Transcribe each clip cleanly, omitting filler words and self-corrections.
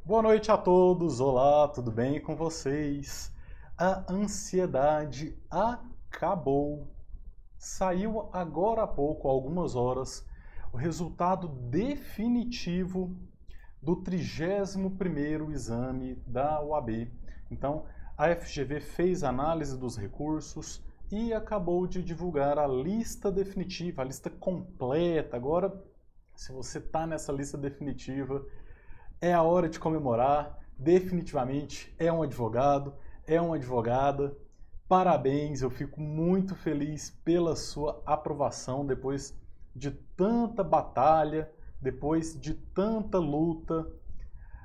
Boa noite a todos, olá, tudo bem com vocês? A ansiedade acabou. Saiu agora há pouco, há algumas horas, o resultado definitivo do 31º exame da OAB. Então, a FGV fez análise dos recursos e acabou de divulgar a lista definitiva, a lista completa. Agora, se você está nessa lista definitiva, é a hora de comemorar, definitivamente é um advogado, é uma advogada. Parabéns, eu fico muito feliz pela sua aprovação depois de tanta batalha, depois de tanta luta.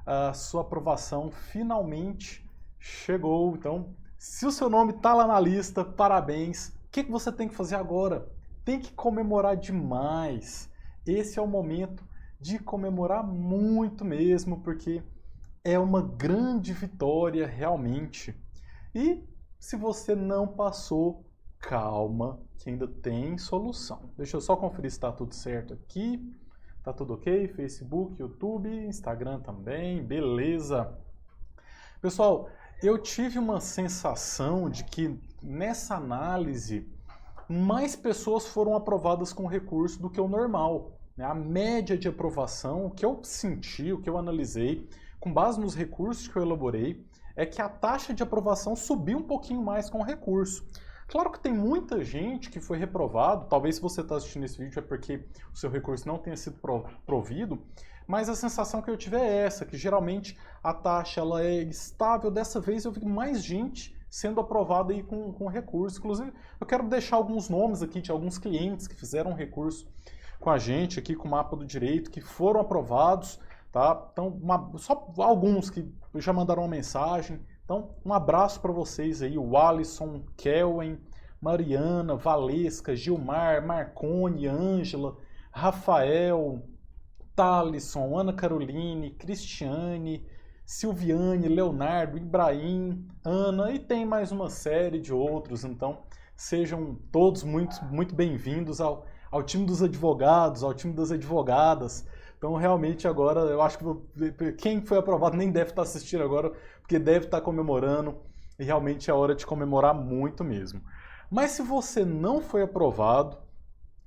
A sua aprovação finalmente chegou. Então, se o seu nome está lá na lista, parabéns. O que você tem que fazer agora? Tem que comemorar demais. Esse é o momento de comemorar muito mesmo, porque é uma grande vitória realmente. E se você não passou, calma, que ainda tem solução. Deixa eu só conferir se está tudo certo aqui. Tá tudo ok? Facebook, YouTube, Instagram também, beleza. Pessoal, eu tive uma sensação de que nessa análise mais pessoas foram aprovadas com recurso do que o normal. A média de aprovação, o que eu senti, o que eu analisei, com base nos recursos que eu elaborei, é que a taxa de aprovação subiu um pouquinho mais com o recurso. Claro que tem muita gente que foi reprovado, talvez se você está assistindo esse vídeo é porque o seu recurso não tenha sido provido, mas a sensação que eu tive é essa, que geralmente a taxa ela é estável. Dessa vez eu vi mais gente sendo aprovada aí com recurso. Inclusive, eu quero deixar alguns nomes aqui de alguns clientes que fizeram recurso com a gente aqui com o Mapa do Direito, que foram aprovados, tá? Então, só alguns que já mandaram uma mensagem. Então, um abraço para vocês aí, o Alisson, Kelwen, Mariana, Valesca, Gilmar, Marcone, Ângela, Rafael, Thalisson, Ana Caroline, Cristiane, Silviane, Leonardo, Ibrahim, Ana, e tem mais uma série de outros. Então, sejam todos muito bem-vindos ao time dos advogados, ao time das advogadas. Então, realmente, agora, eu acho que quem foi aprovado nem deve estar assistindo agora, porque deve estar comemorando, e realmente é hora de comemorar muito mesmo. Mas se você não foi aprovado,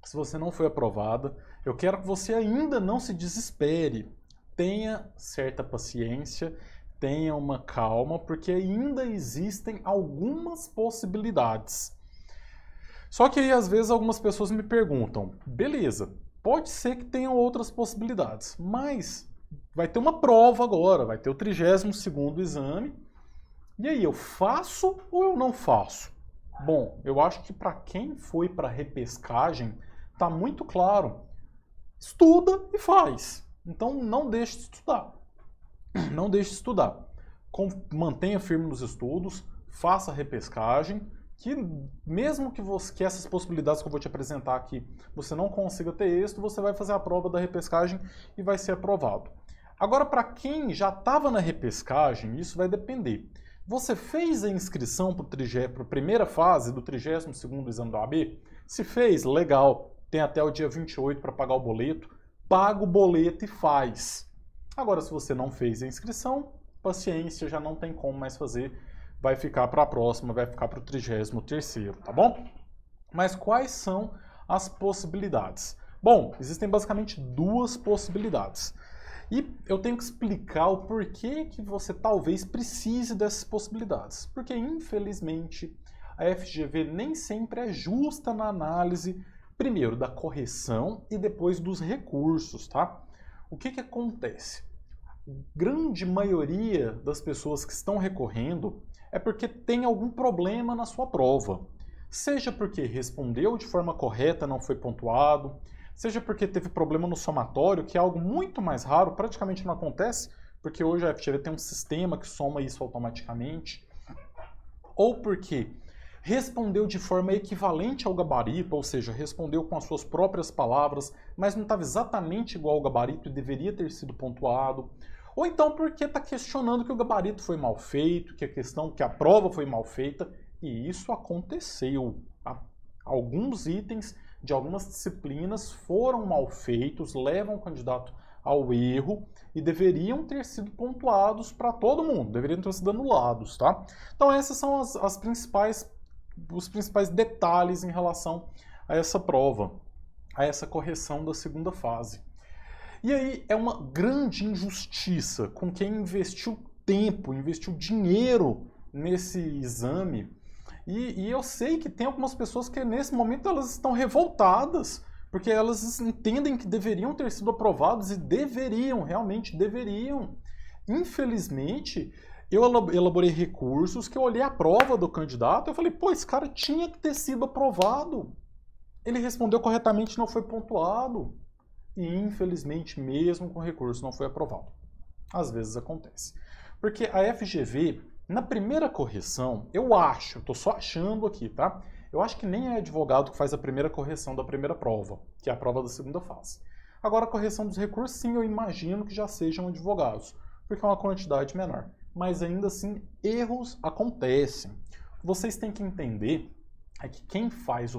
se você não foi aprovada, eu quero que você ainda não se desespere. Tenha certa paciência, tenha uma calma, porque ainda existem algumas possibilidades. Só que aí, às vezes, algumas pessoas me perguntam, beleza, pode ser que tenham outras possibilidades, mas vai ter uma prova agora, vai ter o 32º exame, e aí, eu faço ou eu não faço? Bom, eu acho que para quem foi para repescagem, está muito claro, estuda e faz. Então, não deixe de estudar. Não deixe de estudar. Mantenha firme nos estudos, faça a repescagem, que mesmo que essas possibilidades que eu vou te apresentar aqui, você não consiga ter êxito, você vai fazer a prova da repescagem e vai ser aprovado. Agora, para quem já estava na repescagem, isso vai depender. Você fez a inscrição para a primeira fase do 32º exame da OAB? Se fez, legal, tem até o dia 28 para pagar o boleto, paga o boleto e faz. Agora, se você não fez a inscrição, paciência, já não tem como mais fazer, vai ficar para a próxima, vai ficar para o 33º, tá bom? Mas quais são as possibilidades? Bom, existem basicamente duas possibilidades. E eu tenho que explicar o porquê que você talvez precise dessas possibilidades. Porque, infelizmente, a FGV nem sempre é justa na análise, primeiro, da correção e depois dos recursos, tá? O que acontece? A grande maioria das pessoas que estão recorrendo é porque tem algum problema na sua prova. Seja porque respondeu de forma correta, não foi pontuado, seja porque teve problema no somatório, que é algo muito mais raro, praticamente não acontece, porque hoje a FGV tem um sistema que soma isso automaticamente, ou porque respondeu de forma equivalente ao gabarito, ou seja, respondeu com as suas próprias palavras, mas não estava exatamente igual ao gabarito e deveria ter sido pontuado, ou então porque está questionando que o gabarito foi mal feito, que a prova foi mal feita, e isso aconteceu. Alguns itens de algumas disciplinas foram mal feitos, levam o candidato ao erro e deveriam ter sido pontuados para todo mundo, deveriam ter sido anulados, tá? Então esses são os principais detalhes em relação a essa prova, a essa correção da segunda fase. E aí é uma grande injustiça com quem investiu tempo, investiu dinheiro nesse exame. E eu sei que tem algumas pessoas que nesse momento elas estão revoltadas, porque elas entendem que deveriam ter sido aprovados e deveriam, realmente deveriam. Infelizmente, eu elaborei recursos que eu olhei a prova do candidato e eu falei, pô, esse cara tinha que ter sido aprovado. Ele respondeu corretamente, não foi pontuado. E infelizmente, mesmo com recurso, não foi aprovado. Às vezes acontece. Porque a FGV, na primeira correção, eu acho, estou só achando aqui, tá? Eu acho que nem é advogado que faz a primeira correção da primeira prova, que é a prova da segunda fase. Agora, a correção dos recursos, sim, eu imagino que já sejam advogados, porque é uma quantidade menor. Mas ainda assim, erros acontecem. Vocês têm que entender é que quem faz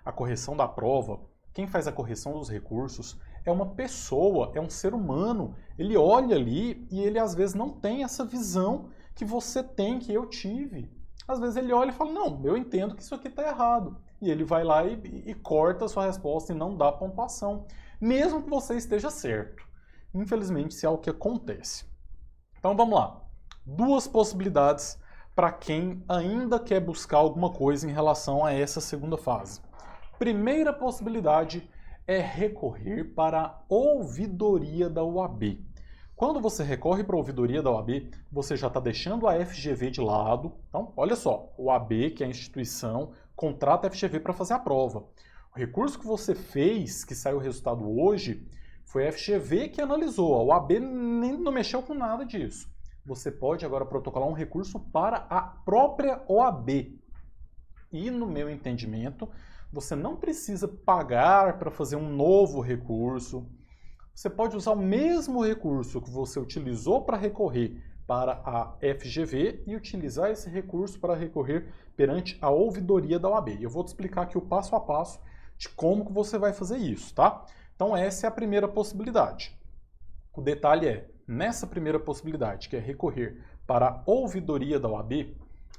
a correção da prova, quem faz a correção dos recursos, é uma pessoa, é um ser humano. Ele olha ali e ele às vezes não tem essa visão que você tem, que eu tive. Às vezes ele olha e fala, não, eu entendo que isso aqui está errado. E ele vai lá e corta a sua resposta e não dá pontuação, mesmo que você esteja certo. Infelizmente, isso é algo que acontece. Então vamos lá. Duas possibilidades para quem ainda quer buscar alguma coisa em relação a essa segunda fase. Primeira possibilidade é recorrer para a ouvidoria da OAB. Quando você recorre para a ouvidoria da OAB, você já está deixando a FGV de lado. Então, olha só, o OAB, que é a instituição, contrata a FGV para fazer a prova. O recurso que você fez, que saiu o resultado hoje, foi a FGV que analisou. A OAB nem não mexeu com nada disso. Você pode agora protocolar um recurso para a própria OAB. E, no meu entendimento, você não precisa pagar para fazer um novo recurso. Você pode usar o mesmo recurso que você utilizou para recorrer para a FGV e utilizar esse recurso para recorrer perante a ouvidoria da OAB. Eu vou te explicar aqui o passo a passo de como que você vai fazer isso, tá? Então essa é a primeira possibilidade. O detalhe é, nessa primeira possibilidade, que é recorrer para a ouvidoria da OAB,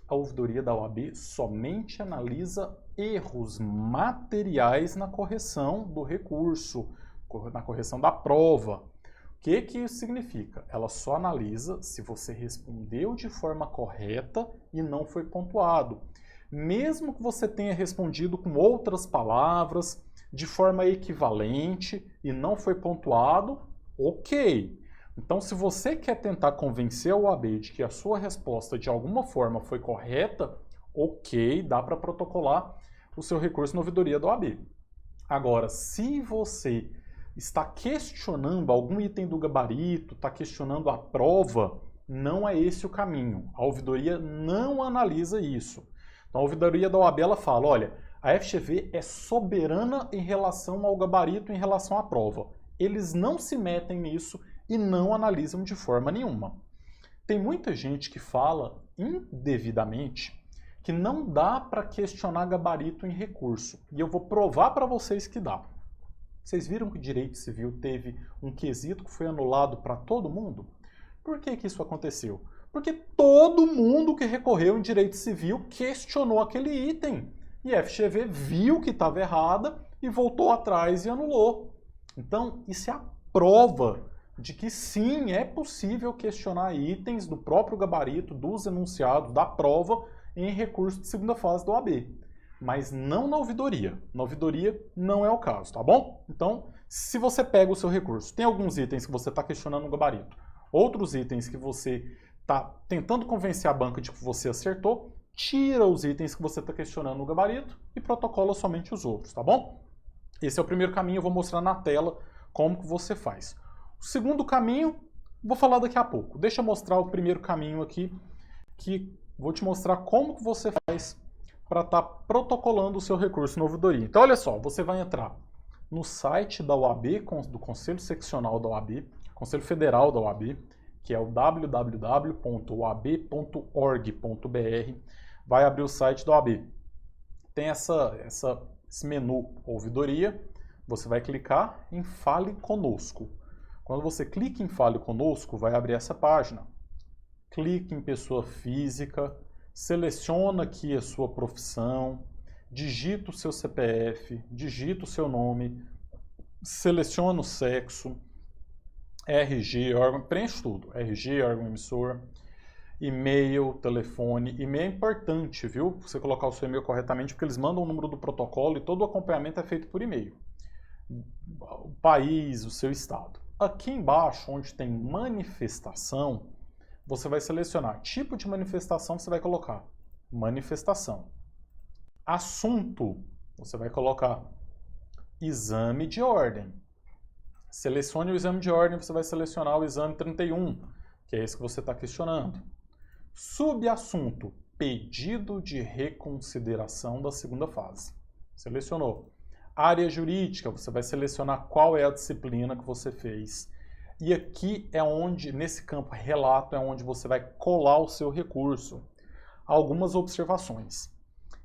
a ouvidoria da OAB somente analisa erros materiais na correção do recurso, na correção da prova. O que isso significa? Ela só analisa se você respondeu de forma correta e não foi pontuado. Mesmo que você tenha respondido com outras palavras, de forma equivalente e não foi pontuado, ok. Então, se você quer tentar convencer a OAB de que a sua resposta de alguma forma foi correta, ok, dá para protocolar o seu recurso na ouvidoria da OAB. Agora, se você está questionando algum item do gabarito, está questionando a prova, não é esse o caminho. A ouvidoria não analisa isso. Então, a ouvidoria da OAB ela fala, olha, a FGV é soberana em relação ao gabarito, em relação à prova. Eles não se metem nisso e não analisam de forma nenhuma. Tem muita gente que fala indevidamente que não dá para questionar gabarito em recurso. E eu vou provar para vocês que dá. Vocês viram que o direito civil teve um quesito que foi anulado para todo mundo? Por que isso aconteceu? Porque todo mundo que recorreu em direito civil questionou aquele item. E a FGV viu que estava errada e voltou atrás e anulou. Então, isso é a prova de que sim, é possível questionar itens do próprio gabarito, dos enunciados, da prova, em recurso de segunda fase do OAB. Mas não na ouvidoria. Na ouvidoria não é o caso, tá bom? Então, se você pega o seu recurso, tem alguns itens que você está questionando no gabarito, outros itens que você está tentando convencer a banca de que você acertou, tira os itens que você está questionando no gabarito e protocola somente os outros, tá bom? Esse é o primeiro caminho, eu vou mostrar na tela como que você faz. O segundo caminho, vou falar daqui a pouco. Deixa eu mostrar o primeiro caminho aqui, que vou te mostrar como que você faz para estar protocolando o seu recurso na ouvidoria. Então, olha só, você vai entrar no site da OAB, do Conselho Seccional da OAB, Conselho Federal da OAB, que é o www.oab.org.br, vai abrir o site da OAB. Tem esse menu ouvidoria, você vai clicar em Fale Conosco. Quando você clica em Fale Conosco, vai abrir essa página. Clique em pessoa física, seleciona aqui a sua profissão, digita o seu CPF, digita o seu nome, seleciona o sexo, RG, órgão, preenche tudo, RG, órgão emissor, e-mail, telefone. E-mail é importante, viu? Você colocar o seu e-mail corretamente, porque eles mandam o número do protocolo e todo o acompanhamento é feito por e-mail. O país, o seu estado. Aqui embaixo, onde tem manifestação, você vai selecionar tipo de manifestação, você vai colocar manifestação. Assunto, você vai colocar exame de ordem. Selecione o exame de ordem, você vai selecionar o exame 31, que é esse que você está questionando. Subassunto, pedido de reconsideração da segunda fase. Selecionou. Área jurídica, você vai selecionar qual é a disciplina que você fez. E aqui é onde, nesse campo relato, é onde você vai colar o seu recurso. Algumas observações.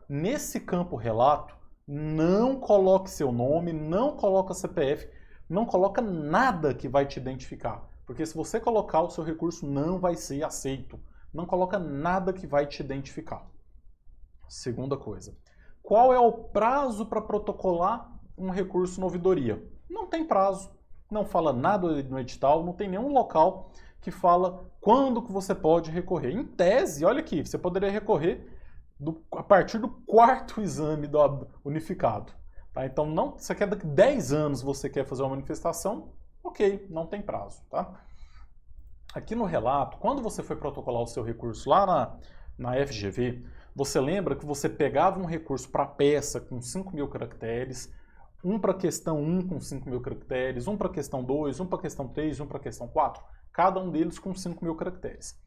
Nesse campo relato, não coloque seu nome, não coloque CPF, não coloca nada que vai te identificar. Porque se você colocar, o seu recurso não vai ser aceito. Não coloca nada que vai te identificar. Segunda coisa. Qual é o prazo para protocolar um recurso na ouvidoria? Não tem prazo. Não fala nada no edital, não tem nenhum local que fala quando que você pode recorrer. Em tese, olha aqui, você poderia recorrer a partir do 4º exame do unificado. Tá? Então, não, você quer daqui 10 anos você quer fazer uma manifestação, ok, não tem prazo. Tá? Aqui no relato, quando você foi protocolar o seu recurso lá na FGV, você lembra que você pegava um recurso para peça com 5.000 caracteres, um para questão 1 com 5.000 caracteres, um para questão 2, um para questão 3, um para questão 4, cada um deles com 5.000 caracteres.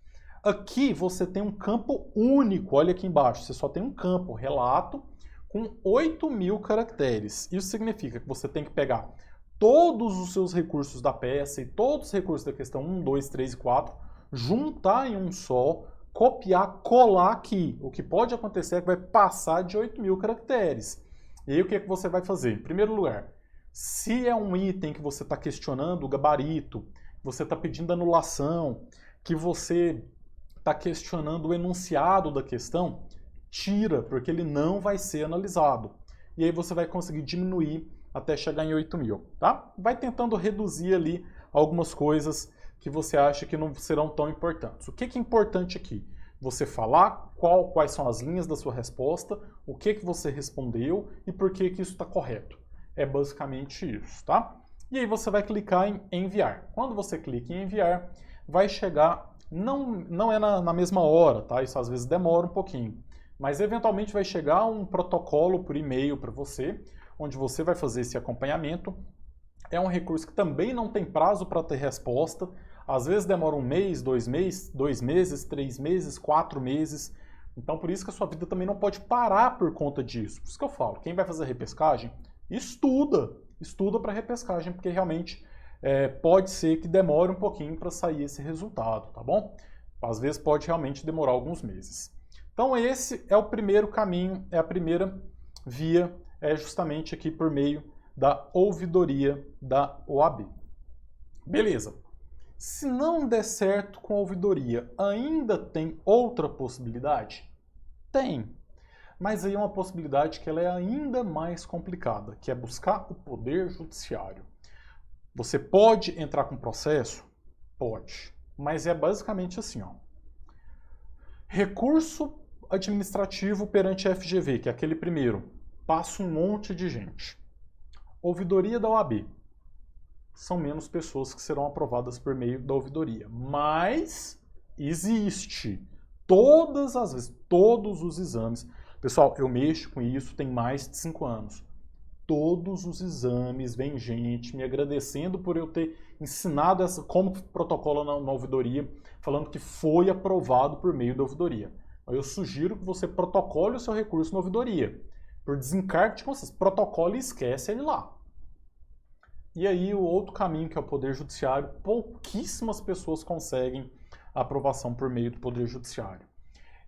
Aqui você tem um campo único, olha aqui embaixo, você só tem um campo, relato, com 8.000 caracteres. Isso significa que você tem que pegar todos os seus recursos da peça e todos os recursos da questão 1, 2, 3 e 4, juntar em um só, copiar, colar aqui. O que pode acontecer é que vai passar de 8.000 caracteres. E aí o que é que você vai fazer? Em primeiro lugar, se é um item que você está questionando o gabarito, você está pedindo anulação, que você está questionando o enunciado da questão, tira, porque ele não vai ser analisado. E aí você vai conseguir diminuir até chegar em 8.000, tá? Vai tentando reduzir ali algumas coisas que você acha que não serão tão importantes. O que é importante aqui? Você falar quais são as linhas da sua resposta, o que você respondeu e por que isso está correto. É basicamente isso, tá? E aí você vai clicar em enviar. Quando você clica em enviar, vai chegar, não é na mesma hora, tá? Isso às vezes demora um pouquinho. Mas eventualmente vai chegar um protocolo por e-mail para você, onde você vai fazer esse acompanhamento. É um recurso que também não tem prazo para ter resposta. Às vezes demora 1 mês, 2 meses, 2 meses, 3 meses, 4 meses. Então por isso que a sua vida também não pode parar por conta disso. Por isso que eu falo, quem vai fazer repescagem, estuda para repescagem, porque realmente pode ser que demore um pouquinho para sair esse resultado, tá bom? Às vezes pode realmente demorar alguns meses. Então esse é o primeiro caminho, é a primeira via, é justamente aqui por meio da ouvidoria da OAB. Beleza. Se não der certo com a ouvidoria, ainda tem outra possibilidade? Tem. Mas aí é uma possibilidade que ela é ainda mais complicada, que é buscar o poder judiciário. Você pode entrar com processo? Pode. Mas é basicamente assim, ó. Recurso administrativo perante a FGV, que é aquele primeiro. Passa um monte de gente. Ouvidoria da OAB. São menos pessoas que serão aprovadas por meio da ouvidoria. Mas existe. Todas as vezes, todos os exames. Pessoal, eu mexo com isso tem mais de 5 anos. Todos os exames, vem gente me agradecendo por eu ter ensinado como protocola na ouvidoria, falando que foi aprovado por meio da ouvidoria. Eu sugiro que você protocole o seu recurso na ouvidoria. Por desencargo de consciência, protocole e esquece ele lá. E aí o outro caminho, que é o Poder Judiciário, pouquíssimas pessoas conseguem a aprovação por meio do Poder Judiciário.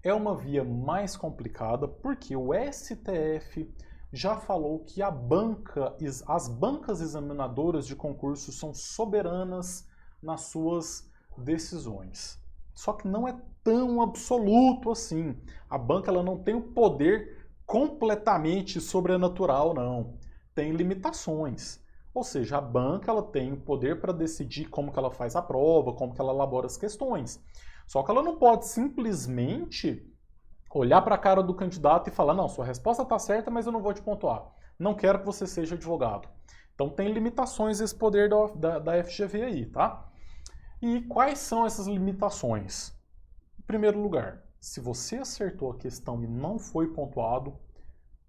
É uma via mais complicada porque o STF, já falou que as bancas examinadoras de concurso são soberanas nas suas decisões. Só que não é tão absoluto assim. A banca ela não tem o poder completamente sobrenatural, não. Tem limitações. Ou seja, a banca ela tem o poder para decidir como que ela faz a prova, como que ela elabora as questões. Só que ela não pode simplesmente olhar para a cara do candidato e falar, não, sua resposta está certa, mas eu não vou te pontuar. Não quero que você seja advogado. Então tem limitações esse poder da FGV aí, tá? E quais são essas limitações? Em primeiro lugar, se você acertou a questão e não foi pontuado,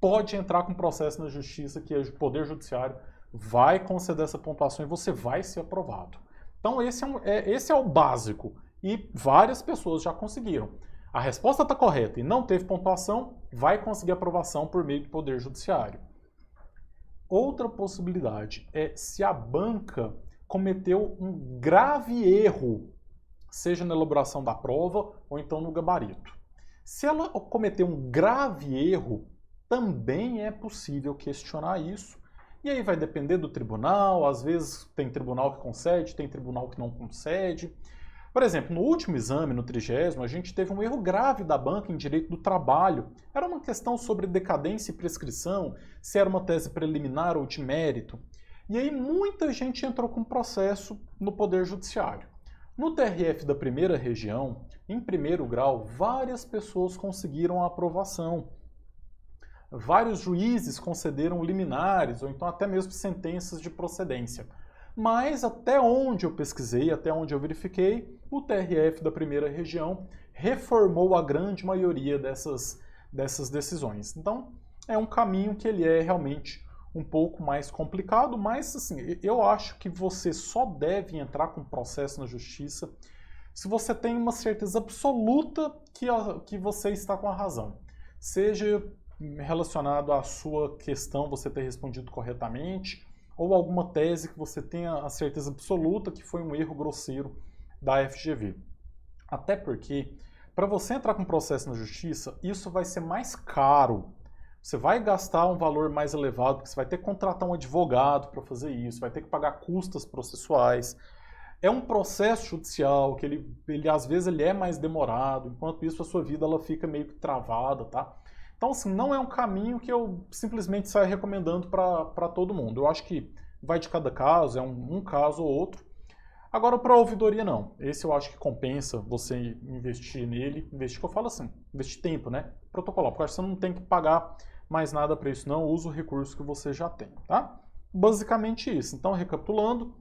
pode entrar com processo na justiça que o Poder Judiciário vai conceder essa pontuação e você vai ser aprovado. Então esse é o básico e várias pessoas já conseguiram. A resposta está correta e não teve pontuação, vai conseguir aprovação por meio do Poder Judiciário. Outra possibilidade é se a banca cometeu um grave erro, seja na elaboração da prova ou então no gabarito. Se ela cometeu um grave erro, também é possível questionar isso. E aí vai depender do tribunal, às vezes tem tribunal que concede, tem tribunal que não concede. Por exemplo, no último exame, no 30º, a gente teve um erro grave da banca em direito do trabalho. Era uma questão sobre decadência e prescrição, se era uma tese preliminar ou de mérito. E aí muita gente entrou com processo no Poder Judiciário. No TRF da primeira região, em primeiro grau, várias pessoas conseguiram a aprovação. Vários juízes concederam liminares ou então até mesmo sentenças de procedência. Mas até onde eu pesquisei, até onde eu verifiquei, o TRF da primeira região reformou a grande maioria dessas decisões. Então, é um caminho que ele é realmente um pouco mais complicado, mas assim, eu acho que você só deve entrar com processo na justiça se você tem uma certeza absoluta que você está com a razão. Seja relacionado à sua questão, você ter respondido corretamente, ou alguma tese que você tenha a certeza absoluta que foi um erro grosseiro da FGV. Até porque, para você entrar com processo na justiça, isso vai ser mais caro. Você vai gastar um valor mais elevado, porque você vai ter que contratar um advogado para fazer isso, vai ter que pagar custas processuais. É um processo judicial que ele às vezes ele é mais demorado, enquanto isso a sua vida ela fica meio que travada, tá? Então, assim, não é um caminho que eu simplesmente saio recomendando para todo mundo. Eu acho que vai de cada caso, é um caso ou outro. Agora, para a ouvidoria, não. Esse eu acho que compensa você investir nele. Investir, que eu falo assim, investir tempo, né? Protocolar, porque eu acho que você não tem que pagar mais nada para isso, não. Usa o recurso que você já tem, tá? Basicamente isso. Então, recapitulando,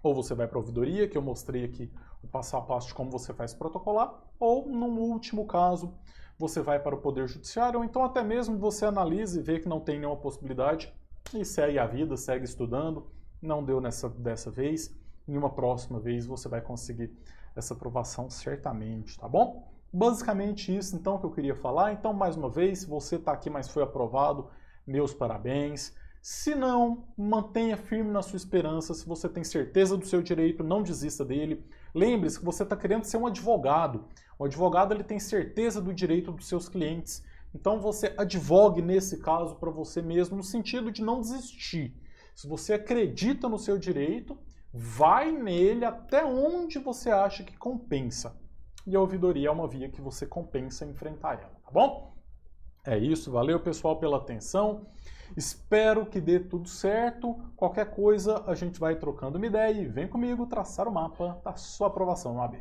ou você vai para a ouvidoria, que eu mostrei aqui o passo a passo de como você faz protocolar, ou, no último caso, você vai para o Poder Judiciário, ou então até mesmo você analisa e vê que não tem nenhuma possibilidade e segue a vida, segue estudando, não deu dessa vez, em uma próxima vez você vai conseguir essa aprovação certamente, tá bom? Basicamente isso então que eu queria falar, então mais uma vez, se você está aqui, mas foi aprovado, meus parabéns. Se não, mantenha firme na sua esperança, se você tem certeza do seu direito, não desista dele. Lembre-se que você está querendo ser um advogado. O advogado ele tem certeza do direito dos seus clientes. Então você advogue nesse caso para você mesmo, no sentido de não desistir. Se você acredita no seu direito, vai nele até onde você acha que compensa. E a ouvidoria é uma via que você compensa enfrentar ela, tá bom? É isso, valeu pessoal pela atenção. Espero que dê tudo certo. Qualquer coisa a gente vai trocando uma ideia e vem comigo traçar o mapa da sua aprovação no AB.